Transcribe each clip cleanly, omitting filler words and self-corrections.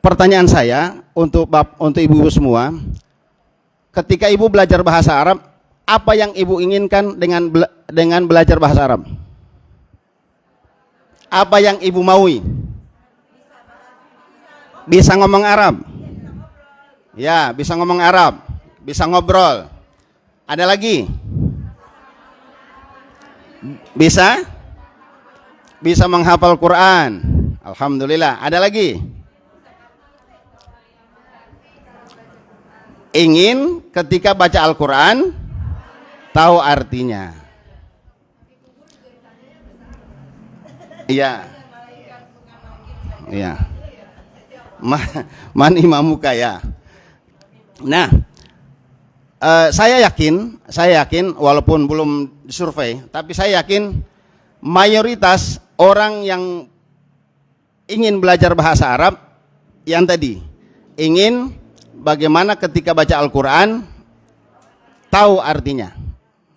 pertanyaan saya untuk ibu-ibu semua, ketika ibu belajar bahasa Arab, apa yang ibu inginkan dengan belajar bahasa Arab? Apa yang ibu maui? Bisa ngomong Arab. Ya, bisa ngomong Arab, bisa ngobrol. Ada lagi? Bisa menghafal Quran. Alhamdulillah. Ada lagi? Ingin ketika baca Al-Quran tahu artinya. Iya. Iya. Man imamuka ya. Nah, saya yakin walaupun belum disurvei, tapi saya yakin mayoritas orang yang ingin belajar bahasa Arab yang tadi ingin bagaimana ketika baca Al-Quran tahu artinya,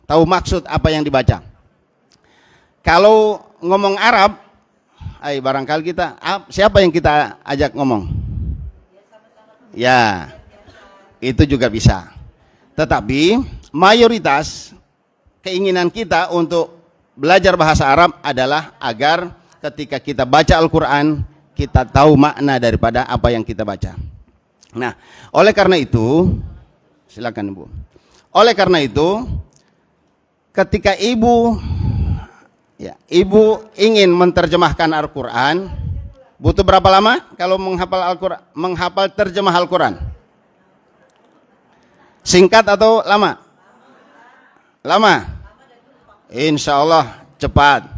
tahu maksud apa yang dibaca. Kalau ngomong Arab, barangkali kita siapa yang kita ajak ngomong? Ya, itu juga bisa. Tetapi mayoritas keinginan kita untuk belajar bahasa Arab adalah agar ketika kita baca Al-Quran kita tahu makna daripada apa yang kita baca. Nah, oleh karena itu, silakan Ibu. Oleh karena itu, ketika ibu ingin menerjemahkan Al-Quran, butuh berapa lama kalau menghafal Al-Quran, menghafal terjemah Al-Quran? Singkat atau lama? Lama. Insya Allah cepat.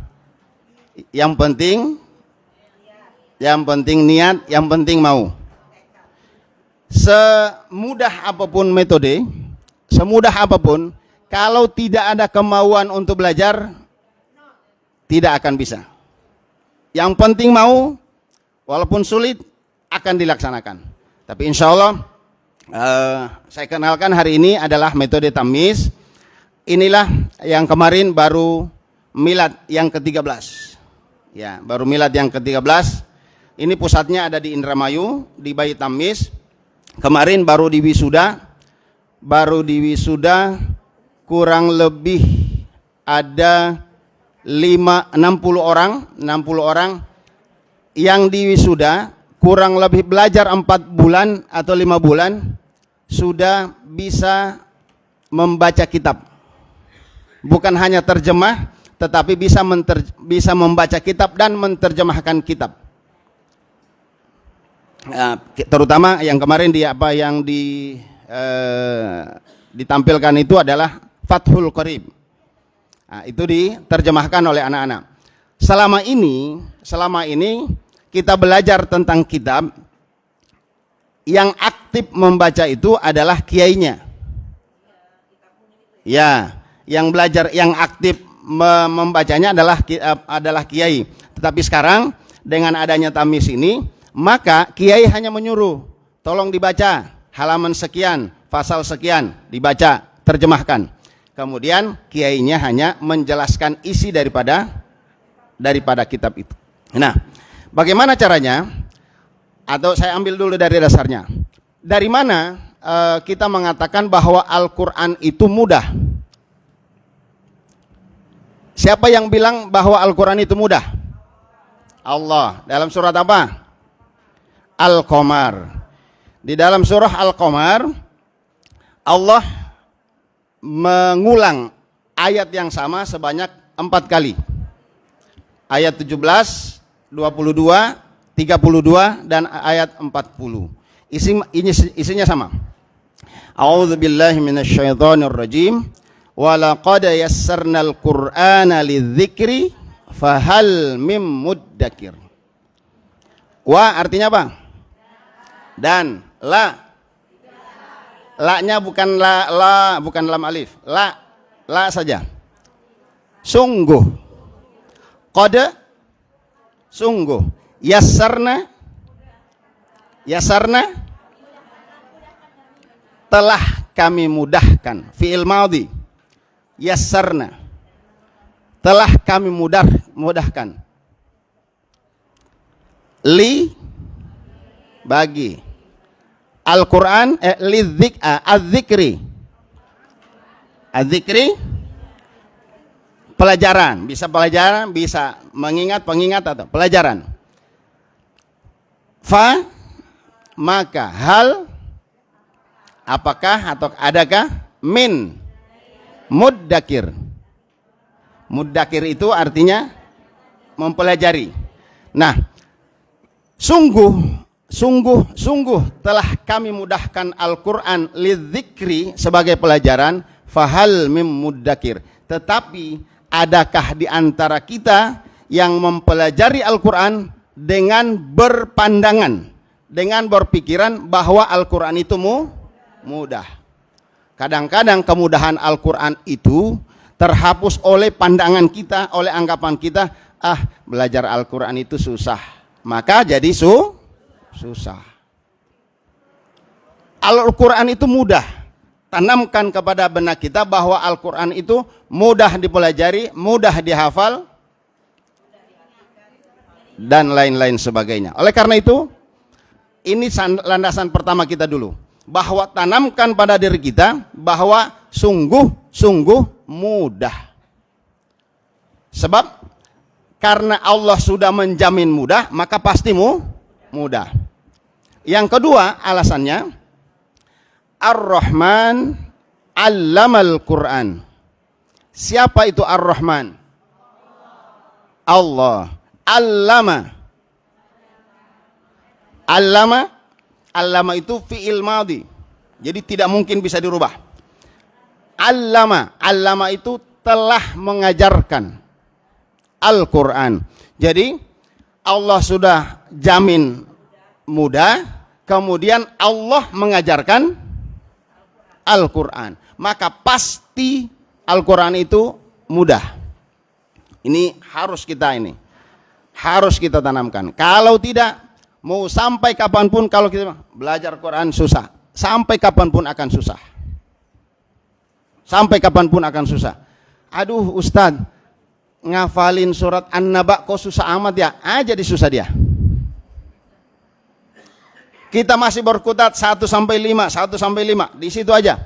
Yang penting niat, yang penting mau. Semudah apapun metode, semudah apapun, kalau tidak ada kemauan untuk belajar, tidak akan bisa. Yang penting mau, walaupun sulit, akan dilaksanakan. Tapi insya Allah, saya kenalkan hari ini adalah metode tamyiz. Inilah yang kemarin baru milad yang ke-13. Ya, baru milad yang ke-13. Ini pusatnya ada di Indramayu, di Bait Tamyiz. Kemarin baru diwisuda kurang lebih ada 60 orang yang diwisuda, kurang lebih belajar 4 bulan atau 5 bulan sudah bisa membaca kitab. Bukan hanya terjemah, tetapi bisa membaca kitab dan menerjemahkan kitab. Terutama yang kemarin ditampilkan itu adalah Fathul Qorib. Nah, itu diterjemahkan oleh anak-anak. Selama ini kita belajar tentang kitab, yang aktif membaca itu adalah kiainya. Ya, yang belajar, yang aktif membacanya adalah kiai. Tetapi sekarang dengan adanya tamyiz ini, maka kiai hanya menyuruh, tolong dibaca halaman sekian, pasal sekian, dibaca, terjemahkan. Kemudian kiainya hanya menjelaskan isi daripada kitab itu. Nah, bagaimana caranya? Atau saya ambil dulu dari dasarnya. Dari mana kita mengatakan bahwa Al-Quran itu mudah? Siapa yang bilang bahwa Al-Quran itu mudah? Allah. Dalam surat apa? Al-Qamar. Di dalam surah Al-Qamar, Allah mengulang ayat yang sama sebanyak 4 kali. Ayat 17, 22, 32 dan ayat 40. Isinya sama. A'udzubillahi minasyaitonirrajim. Wa laqad yassarnal Qur'ana lidzikri fahal mim muddakir. Wa artinya apa? Dan la-nya bukan bukan lam alif. La saja. Sungguh. Qad sungguh. Yassarna telah kami mudahkan. Fi'il madhi. Yassarna telah kami mudahkan. Li bagi Al-Quran az-zikri pelajaran, bisa mengingat, pengingat atau pelajaran. Fa maka hal apakah atau adakah min muddakir. Muddakir itu artinya mempelajari. Nah, sungguh telah kami mudahkan Al-Quran lidzikri sebagai pelajaran, fahal mim muddakir. Tetapi adakah di antara kita yang mempelajari Al-Quran dengan berpandangan, dengan berpikiran bahwa Al-Quran itu mudah. Kadang-kadang kemudahan Al-Quran itu terhapus oleh pandangan kita, oleh anggapan kita, belajar Al-Quran itu susah, maka jadi susah. Al-Quran itu mudah. Tanamkan kepada benak kita bahwa Al-Quran itu mudah dipelajari, mudah dihafal, dan lain-lain sebagainya. Oleh karena itu, ini landasan pertama kita dulu. Bahwa tanamkan pada diri kita bahwa sungguh mudah. Sebab karena Allah sudah menjamin mudah, maka pasti mudah. Yang kedua alasannya, Ar-Rahman allamal Quran. Siapa itu Ar-Rahman? Allah. Allama itu fi'il madhi. Jadi tidak mungkin bisa dirubah. Allama itu telah mengajarkan Al-Quran. Jadi Allah sudah jamin mudah, kemudian Allah mengajarkan Al-Quran, maka pasti Al-Quran itu mudah. Ini harus kita tanamkan. Kalau tidak, mau sampai kapanpun, kalau kita belajar Quran susah, sampai kapanpun akan susah. Aduh Ustadz, ngafalin surat An-Naba kok susah amat ya? Jadi susah dia. Kita masih berkutat 1 sampai 5, di situ aja.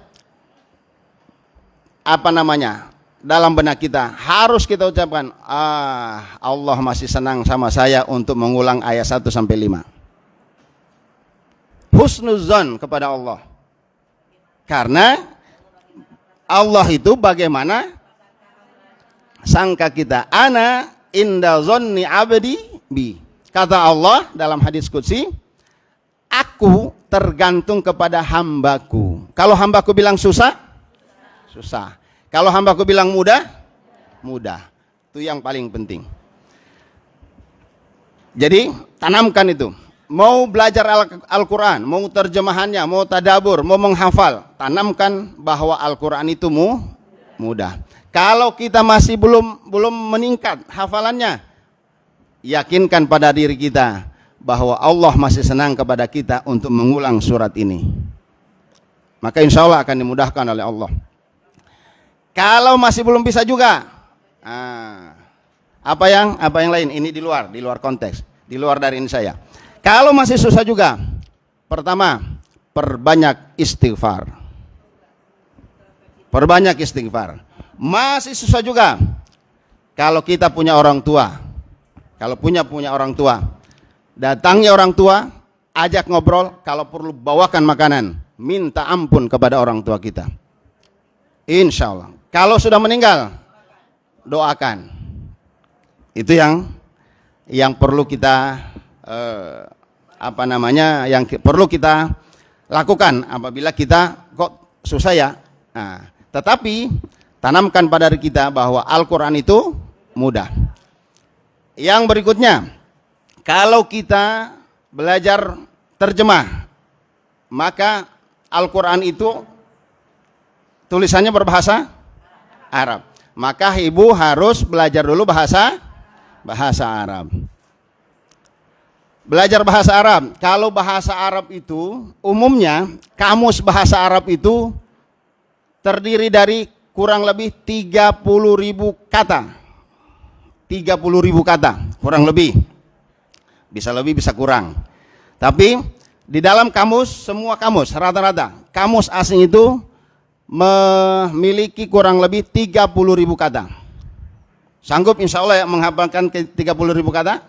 Dalam benak kita harus kita ucapkan, Allah masih senang sama saya untuk mengulang ayat 1 sampai 5. Husnuzan kepada Allah. Karena Allah itu bagaimana sangka kita. Ana inda zonni abdi bi. Kata Allah dalam hadis qudsi, aku tergantung kepada hambaku. Kalau hambaku bilang susah. Kalau hambaku bilang mudah. Itu yang paling penting. Jadi tanamkan itu. Mau belajar Al-Quran, mau terjemahannya, mau tadabur, mau menghafal, tanamkan bahwa Al-Quran itu mudah. Kalau kita masih belum meningkat hafalannya, yakinkan pada diri kita bahwa Allah masih senang kepada kita untuk mengulang surat ini. Maka insya Allah akan dimudahkan oleh Allah. Kalau masih belum bisa juga, apa yang lain? Ini di luar konteks, di luar dari ini saya. Kalau masih susah juga, pertama, perbanyak istighfar. Masih susah juga, kalau kita punya orang tua, punya orang tua, datangi orang tua, ajak ngobrol, kalau perlu bawakan makanan, minta ampun kepada orang tua kita. Insya Allah. Kalau sudah meninggal, doakan. Itu yang perlu kita yang perlu kita lakukan apabila kita kok susah ya. Nah, tetapi tanamkan pada diri kita bahwa Al-Quran itu mudah. Yang berikutnya, kalau kita belajar terjemah, maka Al-Quran itu tulisannya berbahasa Arab. Maka ibu harus belajar dulu bahasa Arab. Belajar bahasa Arab. Kalau bahasa Arab itu umumnya kamus bahasa Arab itu terdiri dari kurang lebih 30.000 kata. 30.000 kata kurang lebih. Bisa lebih bisa kurang. Tapi Di dalam kamus, semua kamus rata-rata kamus asing itu memiliki kurang lebih 30.000 kata. Sanggup insya Allah ya menghafalkan 30.000 kata?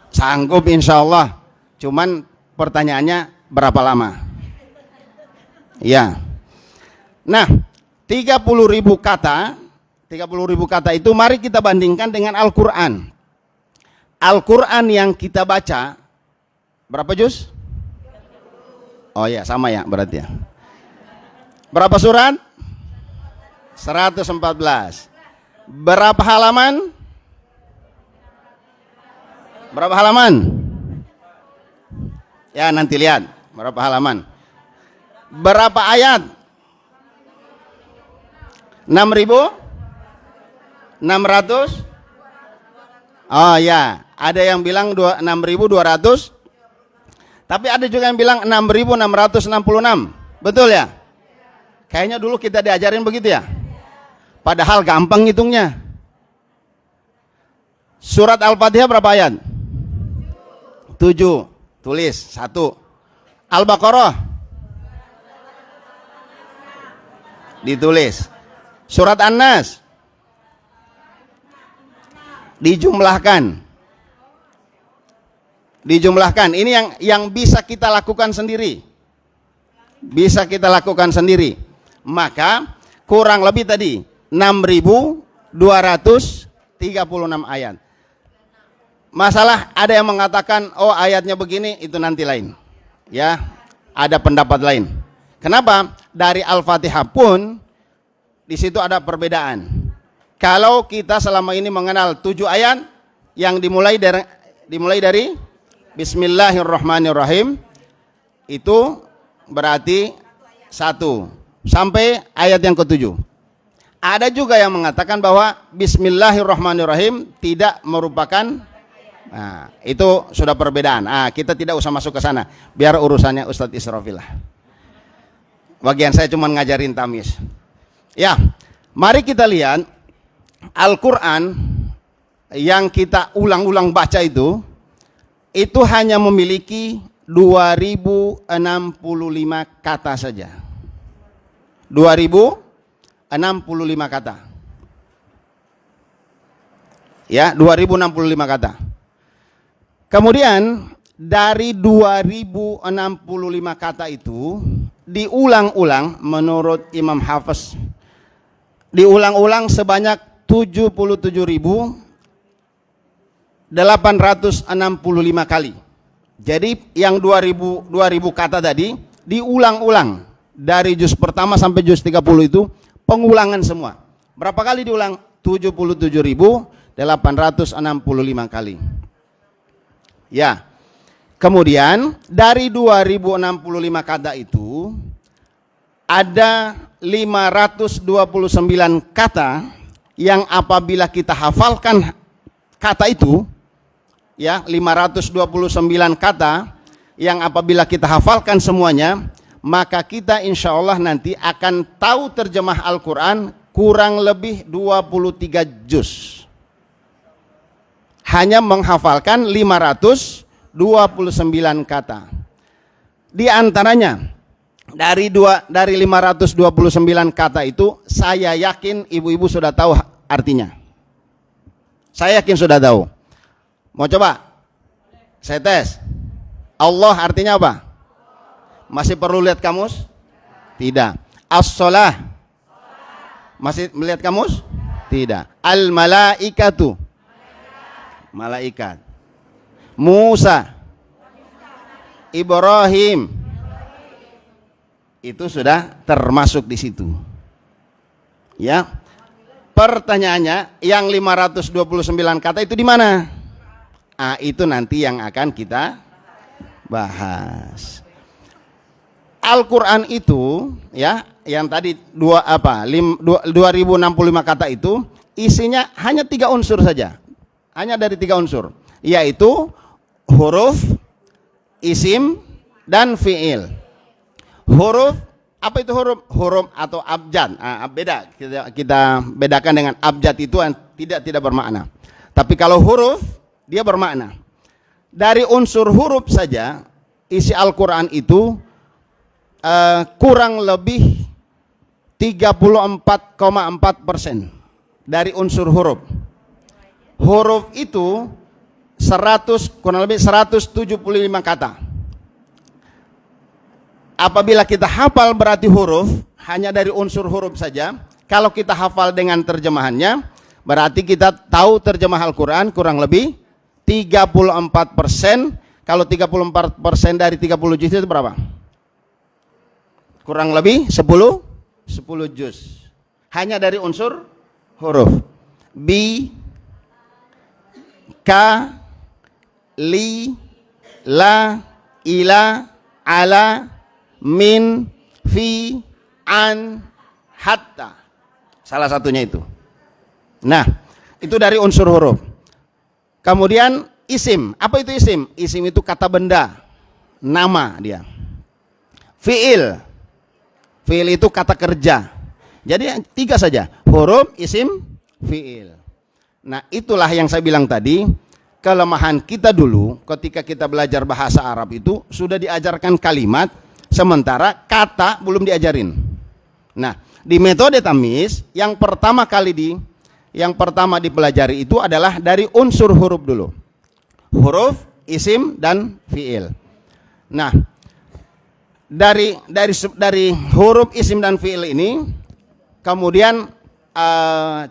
Sanggup insya Allah. Cuman pertanyaannya berapa lama? Ya. Nah, 30.000 kata, 30.000 kata itu mari kita bandingkan dengan Al-Quran. Al-Quran yang kita baca berapa juz? Oh ya, sama ya berarti ya. Berapa surat? 114. Berapa halaman? Berapa halaman? Ya, nanti lihat berapa halaman. Berapa ayat? 6.600? Oh ya, ada yang bilang 6.200. Tapi ada juga yang bilang 6.666. Betul ya? Kayaknya dulu kita diajarin begitu ya. Padahal gampang ngitungnya. Surat Al-Fatihah berapa ayat? 7. Tulis 1. Al-Baqarah ditulis. Surat An-Nas dijumlahkan. Ini yang bisa kita lakukan sendiri. Bisa kita lakukan sendiri. Maka kurang lebih tadi 6.236 ayat. Masalah ada yang mengatakan oh ayatnya begini, itu nanti lain. Ya, ada pendapat lain. Kenapa? Dari Al-Fatihah pun di situ ada perbedaan. Kalau kita selama ini mengenal 7 ayat yang dimulai dari Bismillahirrahmanirrahim, itu berarti 1 sampai ayat yang ke-7. Ada juga yang mengatakan bahwa Bismillahirrahmanirrahim tidak merupakan. Nah, itu sudah perbedaan. Kita tidak usah masuk ke sana. Biar urusannya Ustadz Israfil lah. Bagian saya cuma ngajarin tamis. Ya, mari kita lihat Al-Quran yang kita ulang-ulang baca itu hanya memiliki 2065 kata saja. 2065 kata. Ya, 2065 kata. Kemudian dari 2065 kata itu diulang-ulang menurut Imam Hafiz, diulang-ulang sebanyak 77.865 kali. Jadi yang 2000 kata tadi diulang-ulang dari juz pertama sampai juz 30 itu pengulangan semua. Berapa kali diulang? 77.865 kali. Ya. Kemudian dari 2065 kata itu ada 529 kata yang apabila kita hafalkan kata itu, ya, 529 kata yang apabila kita hafalkan semuanya, maka kita insya Allah nanti akan tahu terjemah Al-Quran kurang lebih 23 juz. Hanya menghafalkan 529 kata. Di antaranya dari 529 kata itu saya yakin ibu-ibu sudah tahu artinya. Saya yakin sudah tahu. Mau coba? Saya tes. Allah artinya apa? Masih perlu lihat kamus? Tidak. As-shalah. Masih melihat kamus? Tidak. Al-malaikatu. Malaikat. Musa. Ibrahim. Itu sudah termasuk di situ. Ya. Pertanyaannya, yang 529 kata itu di mana? Itu nanti yang akan kita bahas. Al-Quran itu, ya, yang tadi 2065 kata itu isinya hanya 3 unsur saja. Hanya dari 3 unsur, yaitu huruf, isim, dan fi'il. Huruf, apa itu huruf? Huruf atau abjad. Beda, kita bedakan dengan abjad itu tidak bermakna. Tapi kalau huruf, dia bermakna. Dari unsur huruf saja isi Al-Quran itu kurang lebih 34,4% dari unsur huruf. Huruf itu kurang lebih 175 kata. Apabila kita hafal berarti huruf, hanya dari unsur huruf saja. Kalau kita hafal dengan terjemahannya, berarti kita tahu terjemah Al-Quran kurang lebih 34%. Kalau 34% dari 30 juz itu berapa? Kurang lebih 10 juz. Hanya dari unsur huruf. Bi, ka, li, la, ila, ala, min, fi, an, hatta. Salah satunya itu. Nah, itu dari unsur huruf. Kemudian isim. Apa itu isim? Isim itu kata benda, nama dia. Fi'il. Fi'il itu kata kerja. Jadi 3 saja. Huruf, isim, fi'il. Nah, itulah yang saya bilang tadi. Kelemahan kita dulu ketika kita belajar bahasa Arab itu sudah diajarkan kalimat, sementara kata belum diajarin. Nah, di metode tamyiz yang pertama dipelajari itu adalah dari unsur huruf dulu. Huruf, isim, dan fi'il. Nah, dari huruf, isim, dan fi'il ini, kemudian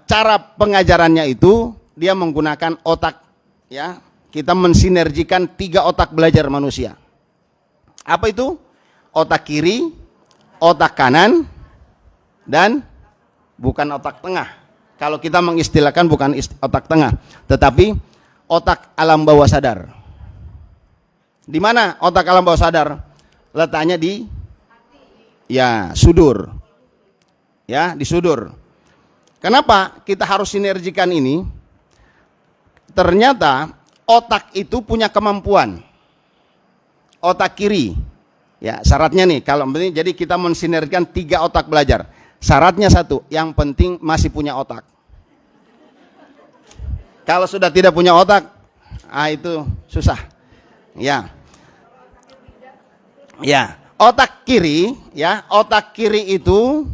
cara pengajarannya itu dia menggunakan otak, ya. Kita mensinergikan 3 otak belajar manusia. Apa itu? Otak kiri, otak kanan, dan bukan otak tengah. Kalau kita mengistilahkan bukan otak tengah, tetapi otak alam bawah sadar. Di mana otak alam bawah sadar? Letaknya di sudur. Ya, di sudur. Kenapa kita harus sinergikan ini? Ternyata otak itu punya kemampuan. Otak kiri, ya syaratnya nih, kalau ini jadi kita mensinergikan 3 otak belajar. Syaratnya 1, yang penting masih punya otak. Kalau sudah tidak punya otak, itu susah. Ya. Ya, otak kiri, ya, otak kiri itu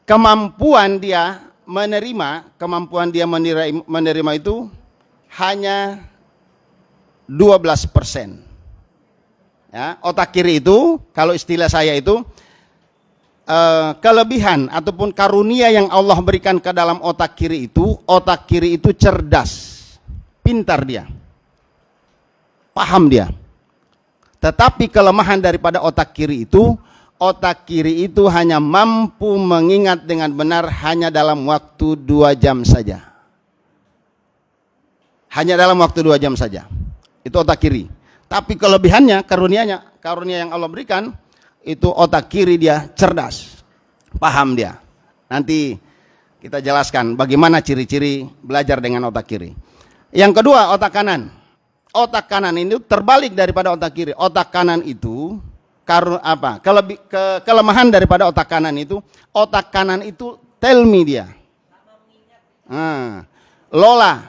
kemampuan dia menerima itu hanya 12%. Ya, otak kiri itu, kalau istilah saya itu kelebihan ataupun karunia yang Allah berikan ke dalam otak kiri itu cerdas, pintar dia, paham dia. Tetapi kelemahan daripada otak kiri itu hanya mampu mengingat dengan benar hanya dalam waktu 2 jam saja. Hanya dalam waktu 2 jam saja. Itu otak kiri. Tapi kelebihannya, karunia yang Allah berikan, itu otak kiri dia cerdas, paham dia. Nanti kita jelaskan bagaimana ciri-ciri belajar dengan otak kiri. Yang kedua, otak kanan. Otak kanan ini terbalik daripada otak kiri. Otak kanan itu kelemahan daripada otak kanan itu tell me dia. Lola,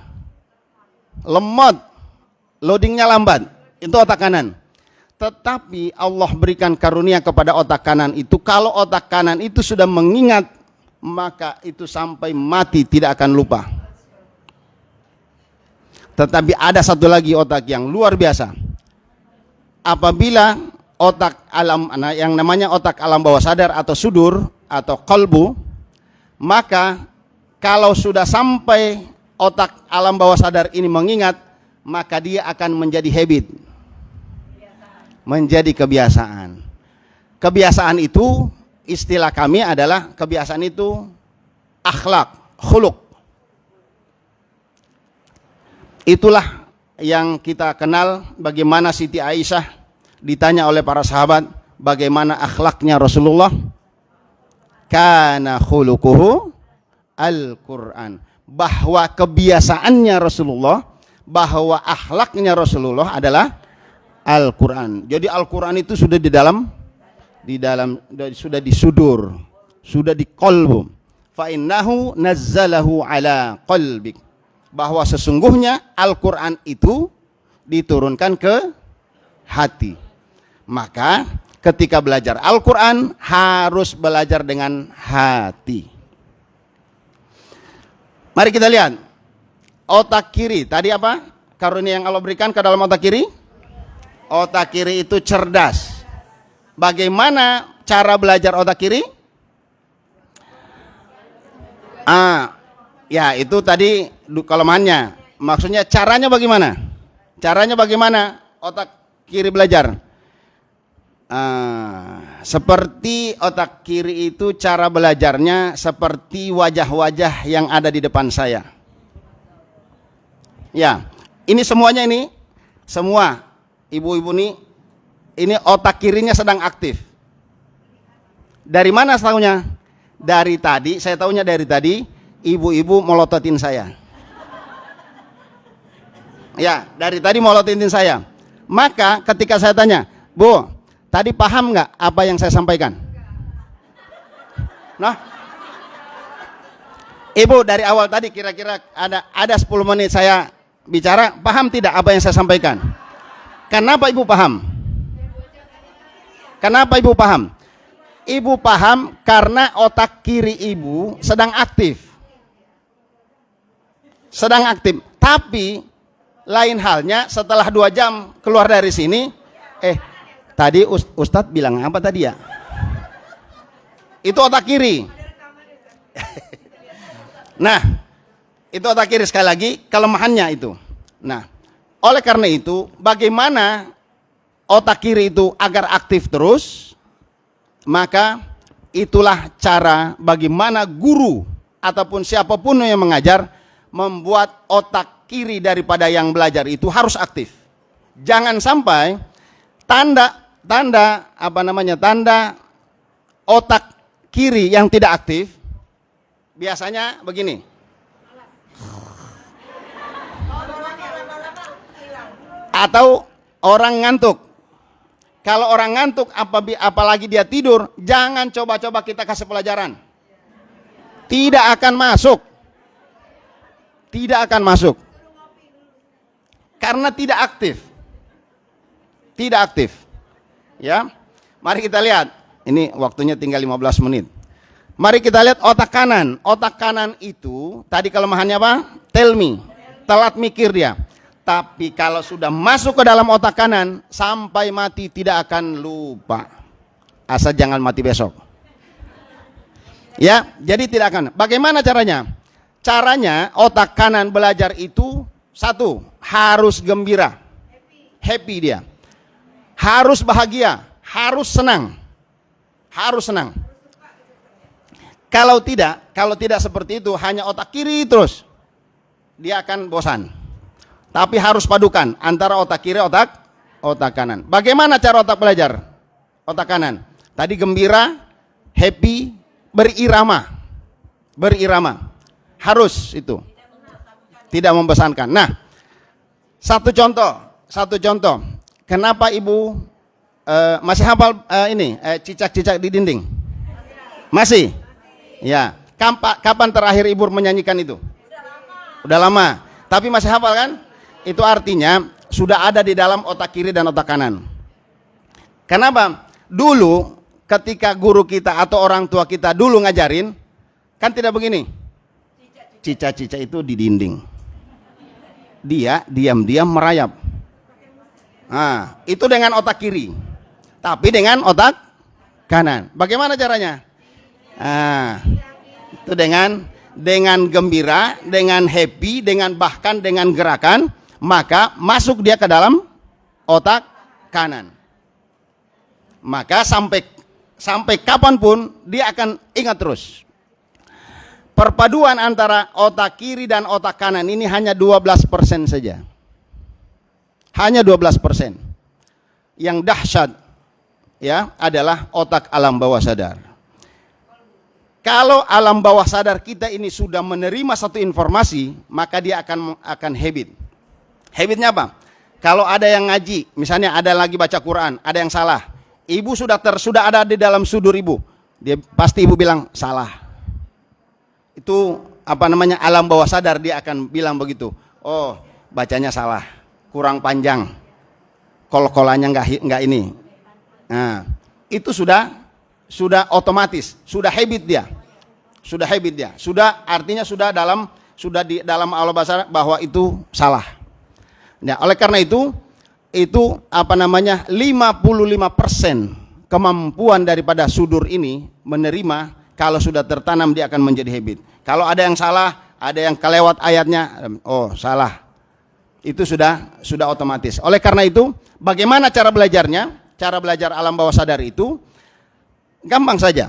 lemot, loadingnya lambat, itu otak kanan. Tetapi Allah berikan karunia kepada otak kanan itu, kalau otak kanan itu sudah mengingat, maka itu sampai mati tidak akan lupa. Tetapi ada satu lagi otak yang luar biasa. Apabila otak alam, yang namanya otak alam bawah sadar atau sudur atau qalbu, maka kalau sudah sampai otak alam bawah sadar ini mengingat, maka dia akan menjadi habit, menjadi kebiasaan. Kebiasaan itu istilah kami adalah kebiasaan itu akhlak, khuluq. Itulah yang kita kenal bagaimana Siti Aisyah ditanya oleh para sahabat bagaimana akhlaknya Rasulullah. Kana khuluquhu Al-Quran. Bahwa kebiasaannya Rasulullah, bahwa akhlaknya Rasulullah adalah Al-Quran. Jadi Al-Quran itu sudah di dalam sudah di sudur, sudah di qalbu. Fa innahu nazzalahu ala qalbik. Bahwa sesungguhnya Al-Quran itu diturunkan ke hati. Maka ketika belajar Al-Quran harus belajar dengan hati. Mari kita lihat otak kiri. Tadi apa karunia yang Allah berikan ke dalam otak kiri? Otak kiri itu cerdas. Bagaimana cara belajar otak kiri? Ya itu tadi kelemahannya. Maksudnya caranya bagaimana? Caranya bagaimana otak kiri belajar? Seperti otak kiri itu cara belajarnya seperti wajah-wajah yang ada di depan saya. Ya, ini semuanya ini, semua ibu-ibu ini otak kirinya sedang aktif. Dari mana tahunya? Dari tadi, saya tahunya dari tadi, ibu-ibu melototin saya. Ya, dari tadi melototin saya. Maka ketika saya tanya, Bu, tadi paham nggak apa yang saya sampaikan? Nah, Ibu dari awal tadi kira-kira ada 10 menit saya bicara, paham tidak apa yang saya sampaikan? Kenapa Ibu paham? Kenapa Ibu paham? Ibu paham karena otak kiri Ibu sedang aktif. Sedang aktif. Tapi lain halnya setelah 2 jam keluar dari sini, tadi Ustadz bilang apa tadi ya? Itu otak kiri. Nah, itu otak kiri, sekali lagi kelemahannya itu. Nah, oleh karena itu bagaimana otak kiri itu agar aktif terus? Maka itulah cara bagaimana guru ataupun siapapun yang mengajar membuat otak kiri daripada yang belajar itu harus aktif. Jangan sampai tanda otak kiri yang tidak aktif biasanya begini. Atau orang ngantuk. Kalau orang ngantuk, apalagi dia tidur, jangan coba-coba kita kasih pelajaran. Tidak akan masuk. Tidak akan masuk. Karena tidak aktif. Tidak aktif. Ya. Mari kita lihat. Ini waktunya tinggal 15 menit. Mari kita lihat otak kanan. Otak kanan itu, tadi kelemahannya apa? Tell me. Telat mikir dia. Tapi kalau sudah masuk ke dalam otak kanan, sampai mati tidak akan lupa. Asal jangan mati besok. Ya, jadi tidak akan. Bagaimana caranya? Caranya otak kanan belajar itu, 1, harus gembira. Happy dia. Harus bahagia, harus senang. Harus senang. Kalau tidak seperti itu, hanya otak kiri terus, dia akan bosan. Tapi harus padukan antara otak kiri, otak kanan. Bagaimana cara otak belajar? Otak kanan. Tadi gembira, happy, berirama. Berirama. Harus itu. Tidak membosankan. Nah, satu contoh. Kenapa Ibu masih hafal cicak-cicak di dinding? Masih? Ya. Kapan terakhir Ibu menyanyikan itu? Udah lama. Tapi masih hafal kan? Itu artinya sudah ada di dalam otak kiri dan otak kanan. Kenapa? Dulu ketika guru kita atau orang tua kita dulu ngajarin, kan tidak begini. Cicak-cicak itu di dinding. Dia diam-diam merayap. Nah, itu dengan otak kiri. Tapi dengan otak kanan. Bagaimana caranya? Nah, itu dengan gembira, dengan happy, bahkan dengan gerakan, maka masuk dia ke dalam otak kanan. Maka sampai kapanpun dia akan ingat terus. Perpaduan antara otak kiri dan otak kanan ini hanya 12% saja. Hanya 12%. Yang dahsyat ya adalah otak alam bawah sadar. Kalau alam bawah sadar kita ini sudah menerima satu informasi, maka dia akan habit. Habitnya apa? Kalau ada yang ngaji, misalnya ada lagi baca Quran, ada yang salah. Ibu sudah ada di dalam sudur ibu. Dia pasti ibu bilang salah. Itu alam bawah sadar, dia akan bilang begitu. Oh, bacanya salah, kurang panjang. Kol-kolannya enggak ini. Nah, itu sudah otomatis, sudah habit dia. Sudah habit dia. Sudah artinya sudah di dalam alam bahasa bahwa itu salah. Nah, oleh karena itu 55% kemampuan daripada sudur ini menerima, kalau sudah tertanam dia akan menjadi habit. Kalau ada yang salah, ada yang kelewat ayatnya, oh salah. Itu sudah otomatis. Oleh karena itu, bagaimana cara belajarnya? Cara belajar alam bawah sadar itu gampang saja.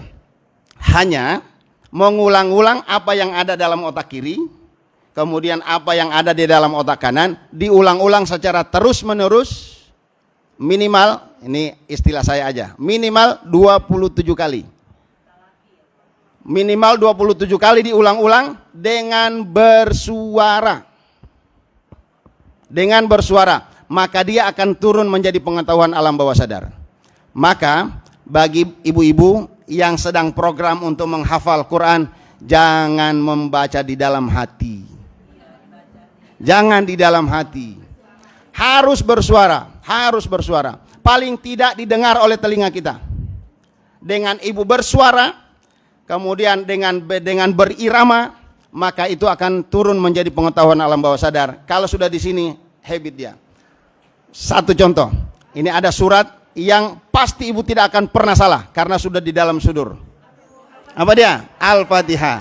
Hanya mengulang-ulang apa yang ada dalam otak kiri, kemudian apa yang ada di dalam otak kanan, diulang-ulang secara terus-menerus, minimal, ini istilah saya aja, minimal 27 kali. Minimal 27 kali diulang-ulang dengan bersuara. Dengan bersuara, maka dia akan turun menjadi pengetahuan alam bawah sadar. Maka bagi ibu-ibu yang sedang program untuk menghafal Quran, jangan membaca di dalam hati. Jangan di dalam hati. Harus bersuara. Paling tidak didengar oleh telinga kita. Dengan ibu bersuara, kemudian dengan berirama, maka itu akan turun menjadi pengetahuan alam bawah sadar. Kalau sudah di sini, habit dia. Satu contoh, ini ada surat yang pasti ibu tidak akan pernah salah karena sudah di dalam sudur. Apa dia? Al-Fatihah.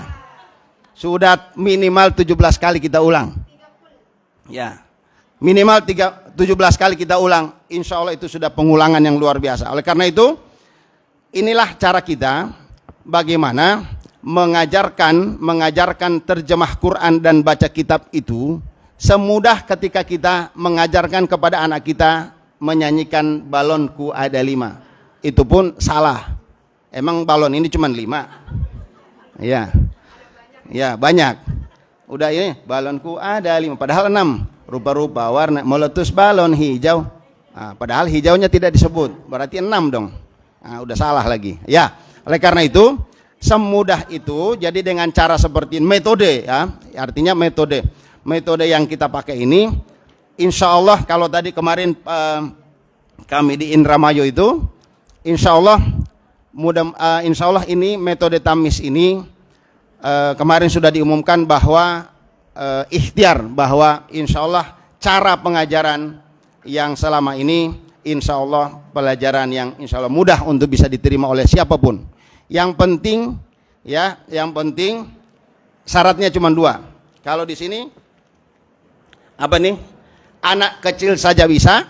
Sudah minimal 17 kali kita ulang. Ya, minimal 17 kali kita ulang. Insya Allah itu sudah pengulangan yang luar biasa. Oleh karena itu, inilah cara kita bagaimana mengajarkan terjemah Quran dan baca kitab itu semudah ketika kita mengajarkan kepada anak kita menyanyikan balonku ada 5. Itu pun salah. Emang balon ini cuma 5? Ya. Ya, banyak. Udah ini balonku ada 5, padahal 6. Rupa-rupa warna meletus balon hijau. Nah, padahal hijaunya tidak disebut. Berarti 6 dong. Nah, udah salah lagi. Ya, oleh karena itu semudah itu, jadi dengan cara seperti metode ya, artinya metode yang kita pakai ini, insya Allah kalau tadi kemarin kami di Indramayu itu, insya Allah ini metode tamis ini kemarin sudah diumumkan bahwa ikhtiar bahwa insya Allah cara pengajaran yang selama ini insya Allah pelajaran yang insya Allah mudah untuk bisa diterima oleh siapapun. Yang penting syaratnya cuma 2. Kalau di sini apa nih? Anak kecil saja bisa,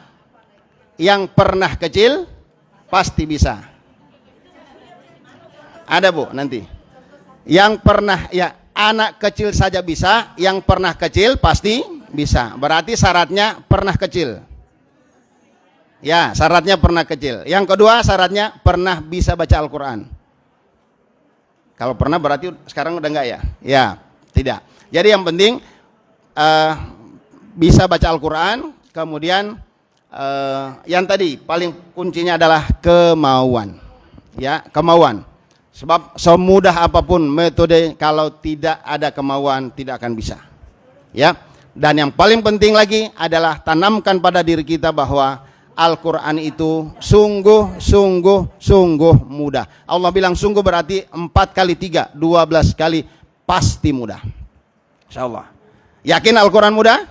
yang pernah kecil pasti bisa. Ada Bu nanti. Yang pernah ya, anak kecil saja bisa, yang pernah kecil pasti bisa. Berarti syaratnya pernah kecil. Ya, syaratnya pernah kecil. Yang kedua syaratnya pernah bisa baca Al-Quran. Kalau pernah berarti sekarang udah enggak ya? Ya, tidak. Jadi yang penting bisa baca Al-Quran, kemudian yang tadi paling kuncinya adalah kemauan. Ya, kemauan. Sebab semudah apapun metode, kalau tidak ada kemauan tidak akan bisa. Ya. Dan yang paling penting lagi adalah tanamkan pada diri kita bahwa Al-Quran itu sungguh mudah. Allah bilang sungguh berarti 4 kali 3, 12 kali pasti mudah. InsyaAllah. Yakin Al-Quran mudah?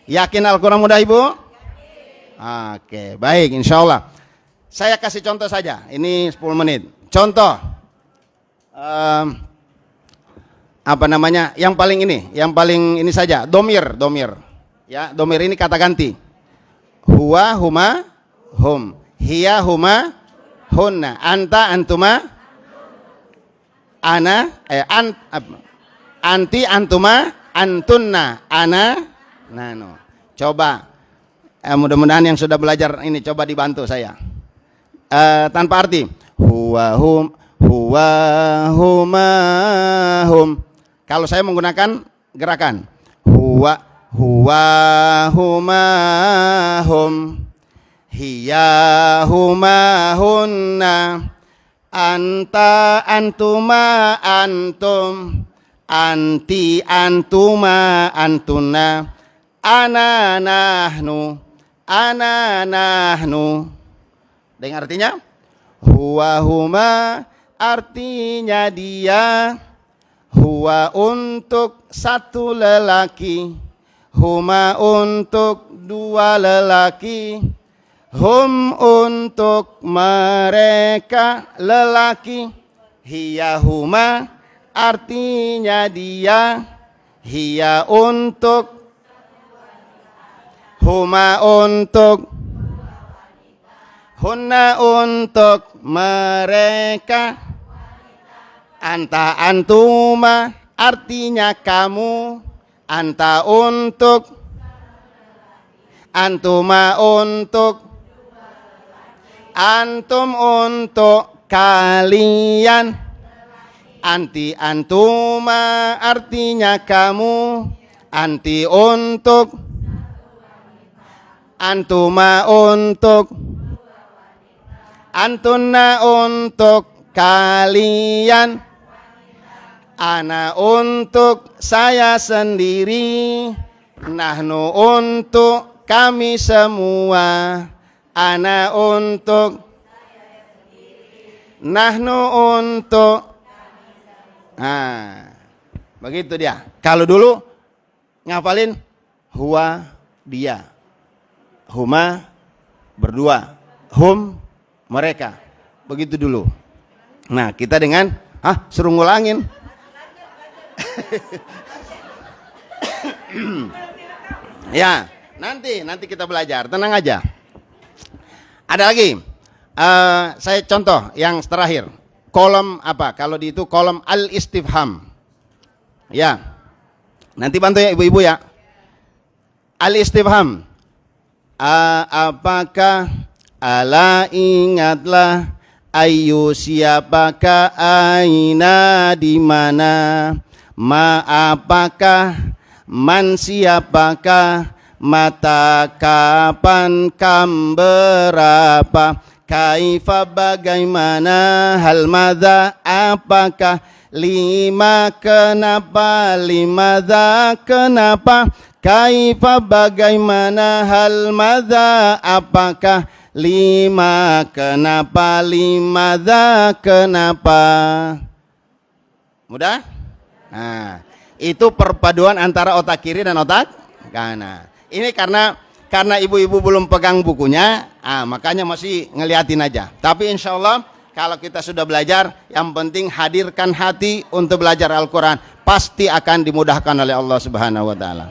Yakin Al-Quran mudah Ibu? Oke, baik, insyaAllah. Saya kasih contoh saja, ini 10 menit. Contoh, apa namanya, yang paling ini saja, domir. Ya, domir ini kata ganti. Huwa, huma, hum. Hiya, huma, hunna. Anta, antuma, ana, anti, antuma, antunna, ana, nano. Coba, mudah-mudahan yang sudah belajar ini coba dibantu saya. Tanpa arti. Huwa, hum, huma, hum. Kalau saya menggunakan gerakan. Huwa, huma, hum. Hiya, huma, hunna. Anta, antuma, antum. Anti, antuma, antunna. Ana, nahnu. Dengan artinya huwa huma artinya dia, huwa untuk satu lelaki, huma untuk dua lelaki, hum untuk mereka lelaki, hiya huma artinya dia, hiya untuk, huma untuk, hunna untuk mereka, anta antuma artinya kamu, anta untuk, antuma untuk, antum untuk kalian, anti antuma artinya kamu, anti untuk, antuma untuk, antunna untuk kalian, ana untuk saya sendiri, nahnu untuk kami semua, ana untuk, nahnu untuk. Nah, begitu dia. Kalau dulu ngapalin huwa dia, huma berdua, hum mereka, begitu dulu. Nah, kita dengan suruh ngulangin. Ya, nanti kita belajar, tenang aja. Ada lagi, saya contoh yang terakhir. Kolom apa? Kalau di itu kolom al-istifham. Ya, nanti bantu ya ibu-ibu ya. Al-istifham. Apakah, ala ingatlah, ayu siapakah, aina di mana, ma apakah, man siapakah, mata kapan, kam berapa, kaifa bagaimana, hal madza apakah, lima kenapa, limadza kenapa, kaifa bagaimana, hal madza apakah, lima kenapa, limadza kenapa. Mudah? Nah, itu perpaduan antara otak kiri dan otak kanan. Ini karena ibu-ibu belum pegang bukunya, makanya masih ngeliatin aja. Tapi insya Allah kalau kita sudah belajar, yang penting hadirkan hati untuk belajar Al-Quran, pasti akan dimudahkan oleh Allah Subhanahu Wa Taala.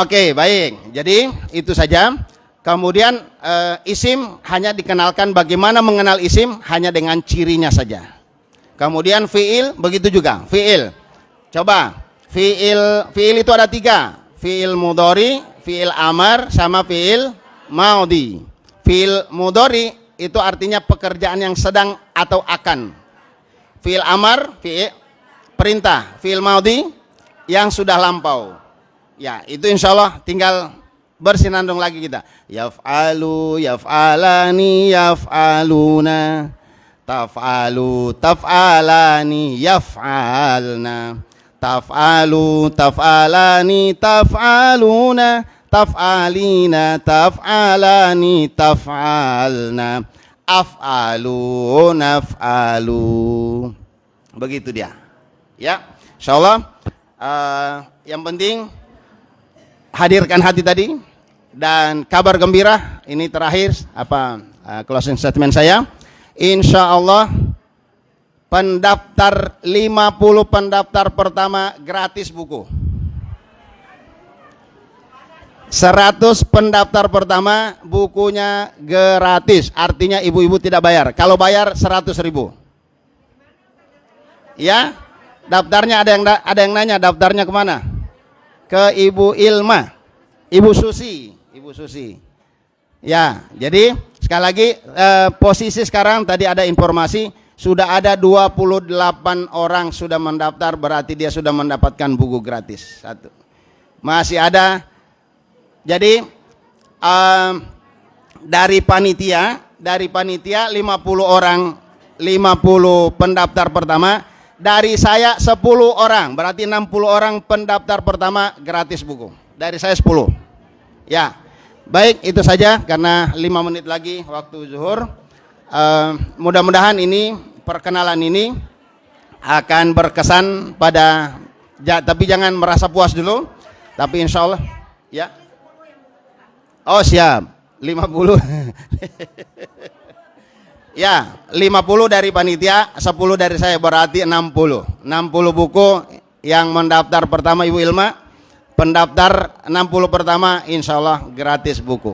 Oke, baik. Jadi itu saja. Kemudian isim hanya dikenalkan, bagaimana mengenal isim hanya dengan cirinya saja. Kemudian fiil begitu juga. Fiil, coba fiil itu ada 3. Fiil mudhari, fiil amar, sama fiil maudi. Fiil mudhari itu artinya pekerjaan yang sedang atau akan. Fiil amar, fiil perintah. Fiil maudi yang sudah lampau. Ya, itu insya Allah tinggal bersinandung lagi kita. Yaf'alu, yaf'alani, yaf'aluna, taf'alu, taf'alani, yaf'alna, taf'alu, taf'alani, taf'aluna, taf'alina, taf'alani, taf'alna, af'alu, naf'alu. Begitu dia. Ya, insyaallah yang penting hadirkan hati tadi, dan kabar gembira ini terakhir closing statement saya. Insya Allah pendaftar 50 pendaftar pertama gratis buku. 100 pendaftar pertama bukunya gratis, artinya ibu-ibu tidak bayar. Kalau bayar 100.000. Ya, daftarnya ada yang nanya daftarnya kemana? Ke Ibu Ilma, Ibu Susi. Ya, jadi sekali lagi posisi sekarang tadi ada informasi sudah ada 28 orang sudah mendaftar, berarti dia sudah mendapatkan buku gratis. 1. Masih ada. Jadi dari panitia 50 orang, 50 pendaftar pertama. Dari saya 10 orang, berarti 60 orang pendaftar pertama gratis buku. Dari saya 10. Ya, Baik, itu saja karena 5 menit lagi waktu zuhur. Mudah-mudahan ini perkenalan ini akan berkesan pada, tapi jangan merasa puas dulu. Tapi insya Allah, ya. Oh siap, 50. Ya, 50 dari panitia, 10 dari saya, berarti 60. 60 buku yang mendaftar pertama Ibu Ilma. Pendaftar 60 pertama insya Allah gratis buku.